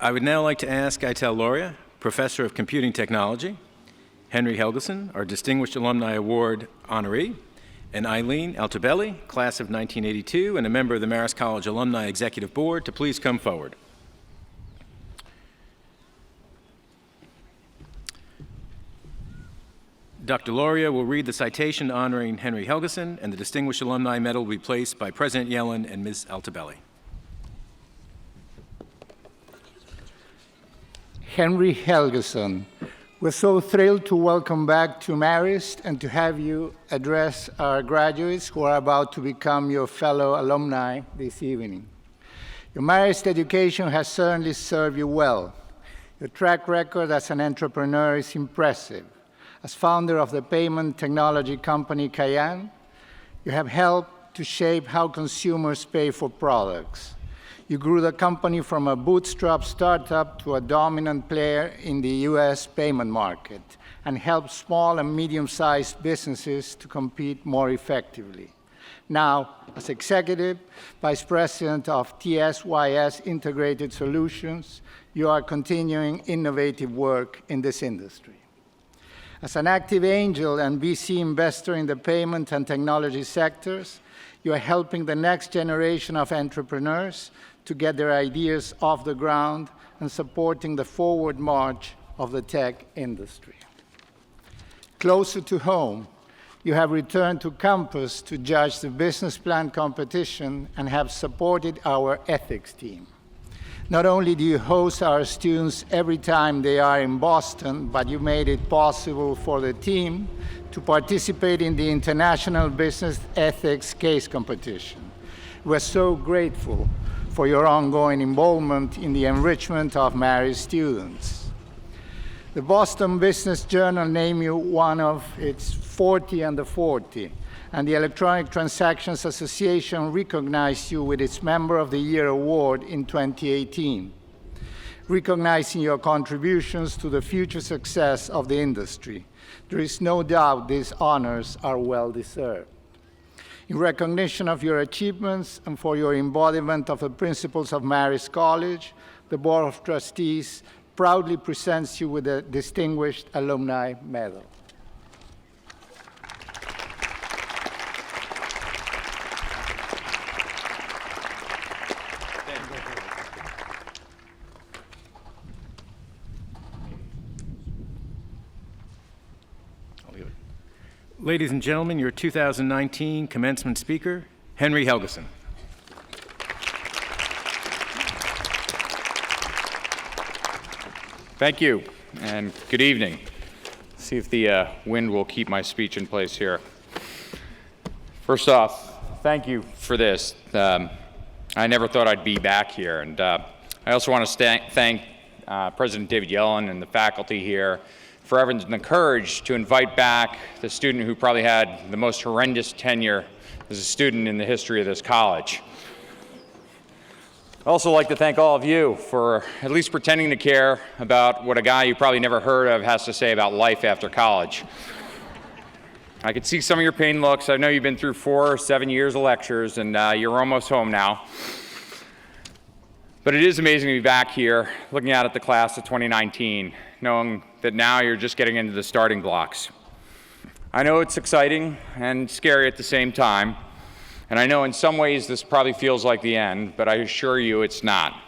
I would now like to ask Aitel Loria, Professor of Computing Technology, Henry Helgeson, our Distinguished Alumni Award honoree, and Eileen Altobelli, class of 1982, and a member of the Marist College Alumni Executive Board, to please come forward. Dr. Loria will read the citation honoring Henry Helgeson, and the Distinguished Alumni Medal will be placed by President Yellen and Ms. Altobelli. Henry Helgeson, we're so thrilled to welcome back to Marist and to have you address our graduates who are about to become your fellow alumni this evening. Your Marist education has certainly served you well. Your track record as an entrepreneur is impressive. As founder of the payment technology company Cayenne, you have helped to shape how consumers pay for products. You grew the company from a bootstrap startup to a dominant player in the US payment market and helped small and medium-sized businesses to compete more effectively. Now, as Executive Vice President of TSYS Integrated Solutions, you are continuing innovative work in this industry. As an active angel and VC investor in the payment and technology sectors, you are helping the next generation of entrepreneurs to get their ideas off the ground and supporting the forward march of the tech industry. Closer to home, you have returned to campus to judge the business plan competition and have supported our ethics team. Not only do you host our students every time they are in Boston, but you made it possible for the team to participate in the International Business Ethics Case Competition. We're so grateful for your ongoing involvement in the enrichment of Marist students. The Boston Business Journal named you one of its 40 under 40, and the Electronic Transactions Association recognized you with its Member of the Year award in 2018, recognizing your contributions to the future success of the industry. There is no doubt these honors are well deserved. In recognition of your achievements and for your embodiment of the principles of Marist College, the Board of Trustees proudly presents you with the Distinguished Alumni Medal. Ladies and gentlemen, your 2019 commencement speaker, Henry Helgeson. Thank you, and good evening. See if the wind will keep my speech in place here. First off, thank you for this. I never thought I'd be back here, and I also want to thank President David Yellen and the faculty here for having the courage to invite back the student who probably had the most horrendous tenure as a student in the history of this college. I'd also like to thank all of you for at least pretending to care about what a guy you probably never heard of has to say about life after college. I could see some of your pained looks. I know you've been through 4 or 7 years of lectures, and you're almost home now. But it is amazing to be back here looking out at the class of 2019, knowing that now you're just getting into the starting blocks. I know it's exciting and scary at the same time, and I know in some ways this probably feels like the end, but I assure you it's not.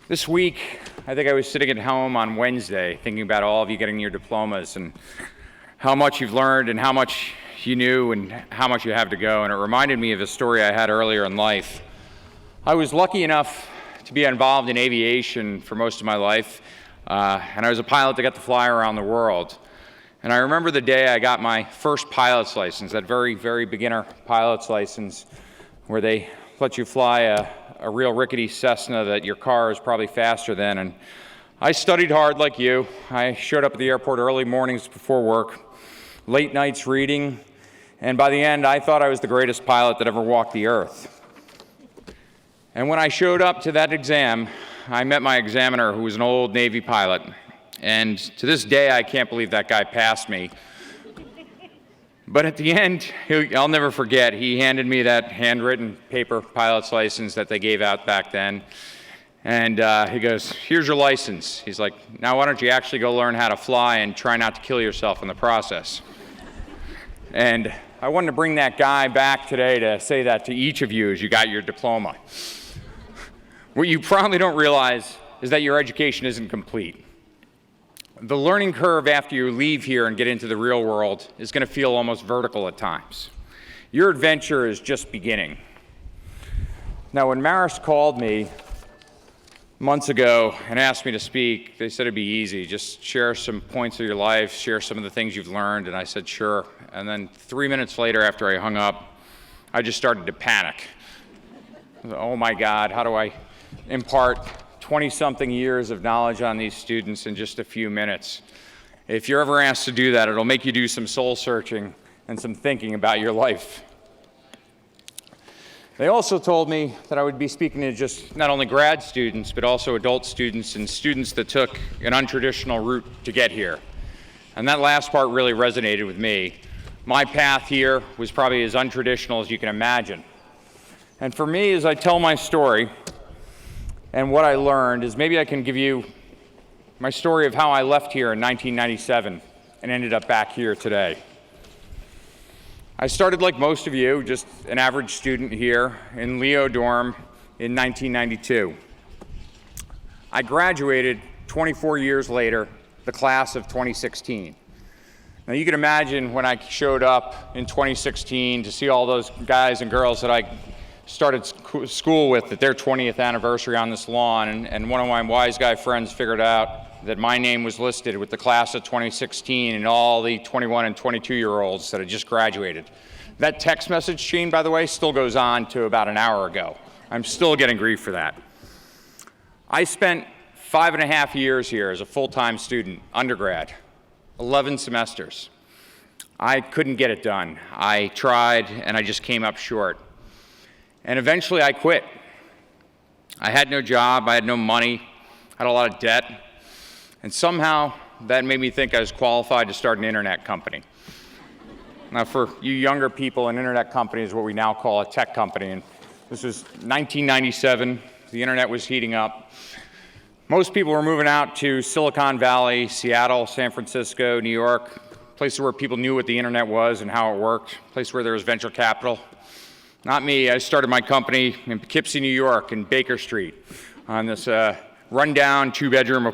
This week, I think I was sitting at home on Wednesday thinking about all of you getting your diplomas and how much you've learned and how much you knew and how much you have to go, and it reminded me of a story I had earlier in life. I was lucky enough to be involved in aviation for most of my life, and I was a pilot that got to fly around the world. And I remember the day I got my first pilot's license, that very, very beginner pilot's license, where they let you fly a real rickety Cessna that your car is probably faster than. And I studied hard like you. I showed up at the airport early mornings before work, late nights reading, and by the end I thought I was the greatest pilot that ever walked the earth. And when I showed up to that exam, I met my examiner, who was an old Navy pilot. And to this day, I can't believe that guy passed me. But at the end, I'll never forget, he handed me that handwritten paper pilot's license that they gave out back then. And he goes, here's your license. He's like, now why don't you actually go learn how to fly and try not to kill yourself in the process? And I wanted to bring that guy back today to say that to each of you as you got your diploma. What you probably don't realize is that your education isn't complete. The learning curve after you leave here and get into the real world is going to feel almost vertical at times. Your adventure is just beginning. Now, when Marist called me months ago and asked me to speak, they said it'd be easy. Just share some points of your life, share some of the things you've learned, and I said, sure. And then 3 minutes later, after I hung up, I just started to panic. Oh my God, how do I impart 20-something years of knowledge on these students in just a few minutes? If you're ever asked to do that, it'll make you do some soul searching and some thinking about your life. They also told me that I would be speaking to just not only grad students, but also adult students and students that took an untraditional route to get here. And that last part really resonated with me. My path here was probably as untraditional as you can imagine. And for me, as I tell my story and what I learned, is maybe I can give you my story of how I left here in 1997 and ended up back here today. I started like most of you, just an average student here in Leo dorm in 1992. I graduated 24 years later, the class of 2016. Now you can imagine when I showed up in 2016 to see all those guys and girls that I started school with at their 20th anniversary on this lawn, and one of my wise guy friends figured out that my name was listed with the class of 2016 and all the 21 and 22-year-olds that had just graduated. That text message chain, by the way, still goes on to about an hour ago. I'm still getting grief for that. I spent 5.5 years here as a full-time student, undergrad, 11 semesters. I couldn't get it done. I tried, and I just came up short. And eventually I quit. I had no job, I had no money, I had a lot of debt. And somehow, that made me think I was qualified to start an internet company. Now, for you younger people, an internet company is what we now call a tech company. And this was 1997. The internet was heating up. Most people were moving out to Silicon Valley, Seattle, San Francisco, New York, places where people knew what the internet was and how it worked, places where there was venture capital. Not me. I started my company in Poughkeepsie, New York, in Baker Street, on this rundown two-family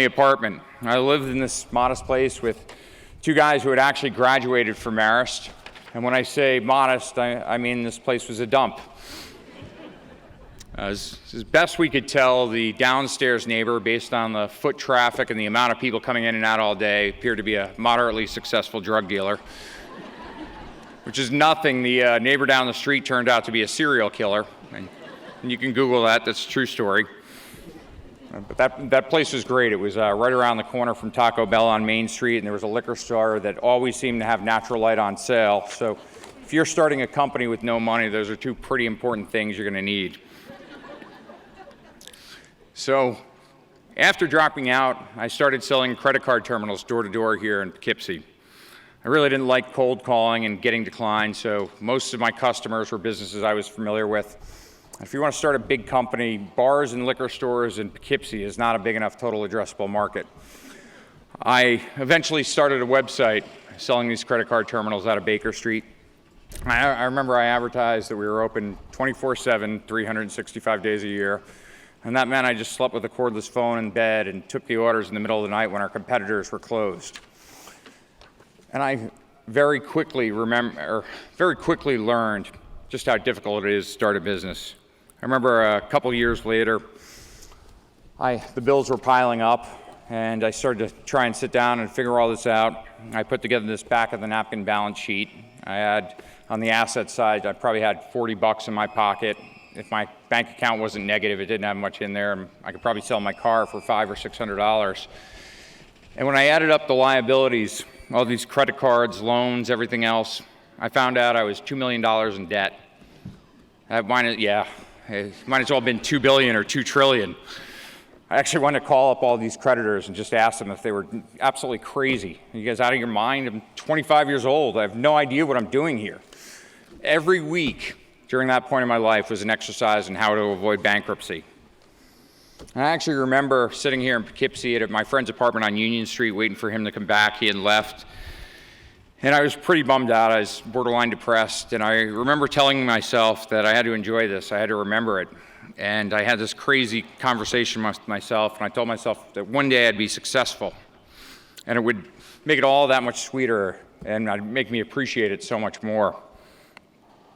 apartment. I lived in this modest place with two guys who had actually graduated from Marist. And when I say modest, I mean this place was a dump. As best we could tell, the downstairs neighbor, based on the foot traffic and the amount of people coming in and out all day, appeared to be a moderately successful drug dealer. Which is nothing. The neighbor down the street turned out to be a serial killer. And you can Google that. That's a true story. But that place was great. It was right around the corner from Taco Bell on Main Street, and there was a liquor store that always seemed to have natural light on sale. So if you're starting a company with no money, those are two pretty important things you're going to need. So after dropping out, I started selling credit card terminals door to door here in Poughkeepsie. I really didn't like cold calling and getting declined, so most of my customers were businesses I was familiar with. If you want to start a big company, bars and liquor stores in Poughkeepsie is not a big enough total addressable market. I eventually started a website selling these credit card terminals out of Baker Street. I remember I advertised that we were open 24/7, 365 days a year, and that meant I just slept with a cordless phone in bed and took the orders in the middle of the night when our competitors were closed. And I very quickly learned just how difficult it is to start a business. I remember a couple years later, the bills were piling up, and I started to try and sit down and figure all this out. I put together this back of the napkin balance sheet. I had, on the asset side, I probably had $40 in my pocket. If my bank account wasn't negative, it didn't have much in there. I could probably sell my car for $500 or $600. And when I added up the liabilities, all these credit cards, loans, everything else, I found out I was $2 million in debt. It might as well have been $2 billion or $2 trillion. I actually wanted to call up all these creditors and just ask them if they were absolutely crazy. Are you guys out of your mind? I'm 25 years old. I have no idea what I'm doing here. Every week, during that point in my life was an exercise in how to avoid bankruptcy. And I actually remember sitting here in Poughkeepsie at my friend's apartment on Union Street waiting for him to come back. He had left. And I was pretty bummed out. I was borderline depressed. And I remember telling myself that I had to enjoy this. I had to remember it. And I had this crazy conversation with myself. And I told myself that one day I'd be successful. And it would make it all that much sweeter. And it'd make me appreciate it so much more.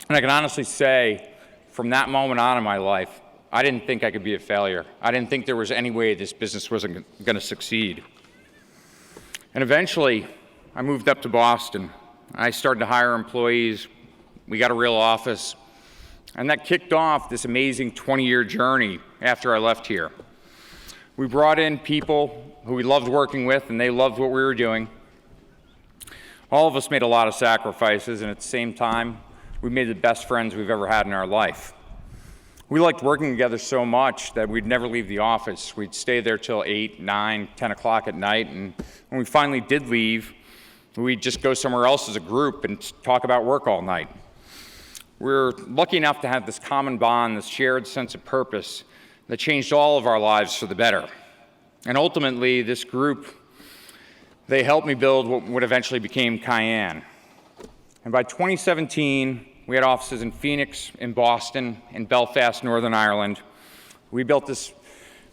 And I can honestly say, from that moment on in my life, I didn't think I could be a failure. I didn't think there was any way this business wasn't going to succeed. And eventually, I moved up to Boston. I started to hire employees. We got a real office. And that kicked off this amazing 20-year journey after I left here. We brought in people who we loved working with, and they loved what we were doing. All of us made a lot of sacrifices, and at the same time, we made the best friends we've ever had in our life. We liked working together so much that we'd never leave the office. We'd stay there till 8, 9, 10 o'clock at night, and when we finally did leave, we'd just go somewhere else as a group and talk about work all night. We're lucky enough to have this common bond, this shared sense of purpose that changed all of our lives for the better. And ultimately, this group, they helped me build what eventually became Cayenne. And by 2017, we had offices in Phoenix, in Boston, in Belfast, Northern Ireland. We built this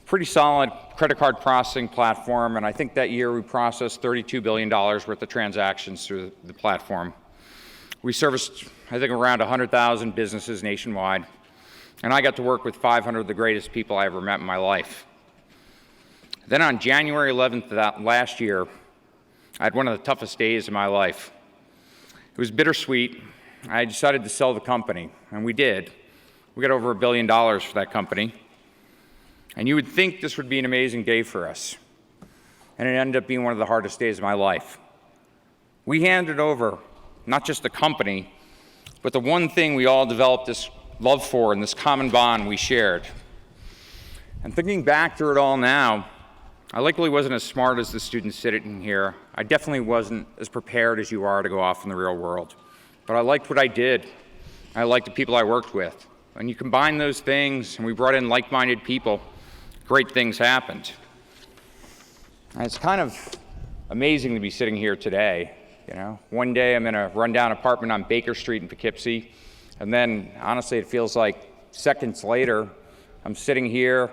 pretty solid credit card processing platform, and I think that year we processed $32 billion worth of transactions through the platform. We serviced, I think, around 100,000 businesses nationwide, and I got to work with 500 of the greatest people I ever met in my life. Then on January 11th of that last year, I had one of the toughest days of my life. It was bittersweet. I decided to sell the company, and we did. We got over $1 billion for that company. And you would think this would be an amazing day for us. And it ended up being one of the hardest days of my life. We handed over not just the company, but the one thing we all developed this love for and this common bond we shared. And thinking back through it all now, I likely wasn't as smart as the students sitting here. I definitely wasn't as prepared as you are to go off in the real world. But I liked what I did. I liked the people I worked with. When you combine those things, and we brought in like-minded people, great things happened. And it's kind of amazing to be sitting here today. You know, one day I'm in a rundown apartment on Baker Street in Poughkeepsie, and then honestly it feels like seconds later I'm sitting here,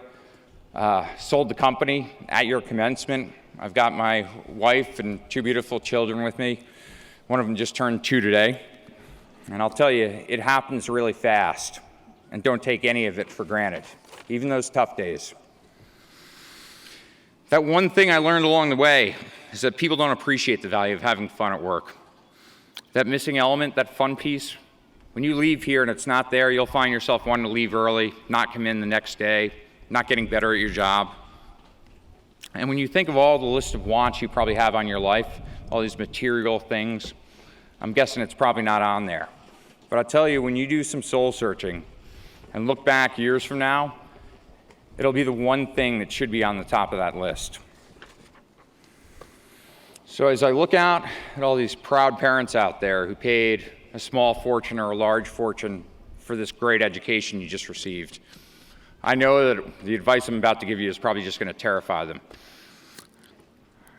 sold the company at your commencement. I've got my wife and 2 beautiful children with me. One of them just turned 2 today. And I'll tell you, it happens really fast, and don't take any of it for granted, even those tough days. That one thing I learned along the way is that people don't appreciate the value of having fun at work. That missing element, that fun piece, when you leave here and it's not there, you'll find yourself wanting to leave early, not come in the next day, not getting better at your job. And when you think of all the list of wants you probably have on your life, all these material things, I'm guessing it's probably not on there. But I'll tell you, when you do some soul searching and look back years from now, it'll be the one thing that should be on the top of that list. So as I look out at all these proud parents out there who paid a small fortune or a large fortune for this great education you just received, I know that the advice I'm about to give you is probably just going to terrify them.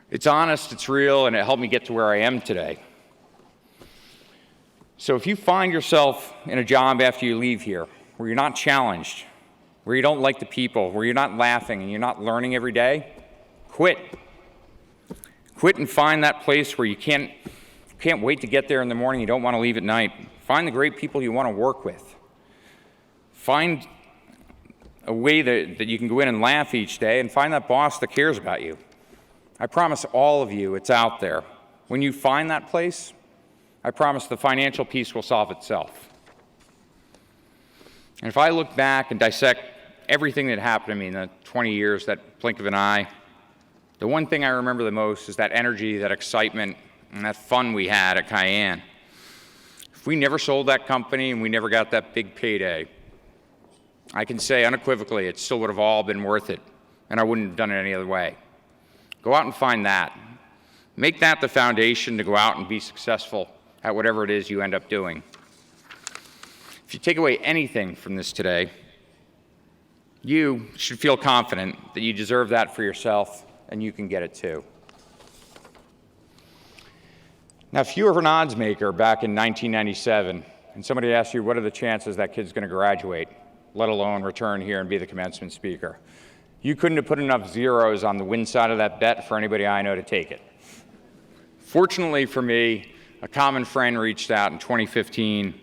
It's honest, it's real, and it helped me get to where I am today. So if you find yourself in a job after you leave here where you're not challenged, where you don't like the people, where you're not laughing and you're not learning every day, quit. Quit and find that place where you can't wait to get there in the morning, you don't want to leave at night. Find the great people you want to work with. Find a way that you can go in and laugh each day, and find that boss that cares about you. I promise all of you it's out there. When you find that place, I promise the financial piece will solve itself. And if I look back and dissect everything that happened to me in the 20 years, that blink of an eye, the one thing I remember the most is that energy, that excitement, and that fun we had at Cayenne. If we never sold that company and we never got that big payday, I can say unequivocally it still would have all been worth it, and I wouldn't have done it any other way. Go out and find that. Make that the foundation to go out and be successful at whatever it is you end up doing. If you take away anything from this today, you should feel confident that you deserve that for yourself and you can get it too. Now, if you were an odds maker back in 1997 and somebody asked you what are the chances that kid's going to graduate, let alone return here and be the commencement speaker, you couldn't have put enough zeros on the win side of that bet for anybody I know to take it. Fortunately for me, a common friend reached out in 2015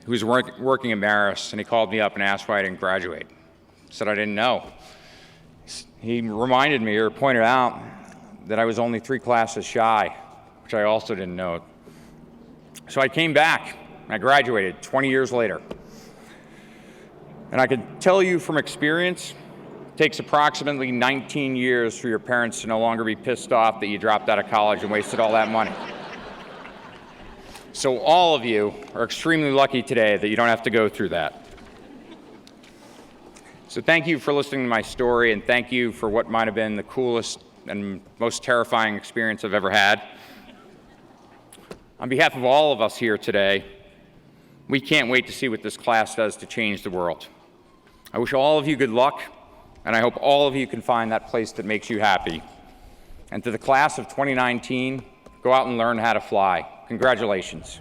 who was working at Marist, and he called me up and asked why I didn't graduate. Said I didn't know. He reminded me or pointed out that I was only 3 classes shy, which I also didn't know. So I came back, and I graduated 20 years later. And I can tell you from experience, it takes approximately 19 years for your parents to no longer be pissed off that you dropped out of college and wasted all that money. So all of you are extremely lucky today that you don't have to go through that. So thank you for listening to my story, and thank you for what might have been the coolest and most terrifying experience I've ever had. On behalf of all of us here today, we can't wait to see what this class does to change the world. I wish all of you good luck, and I hope all of you can find that place that makes you happy. And to the class of 2019, go out and learn how to fly. Congratulations.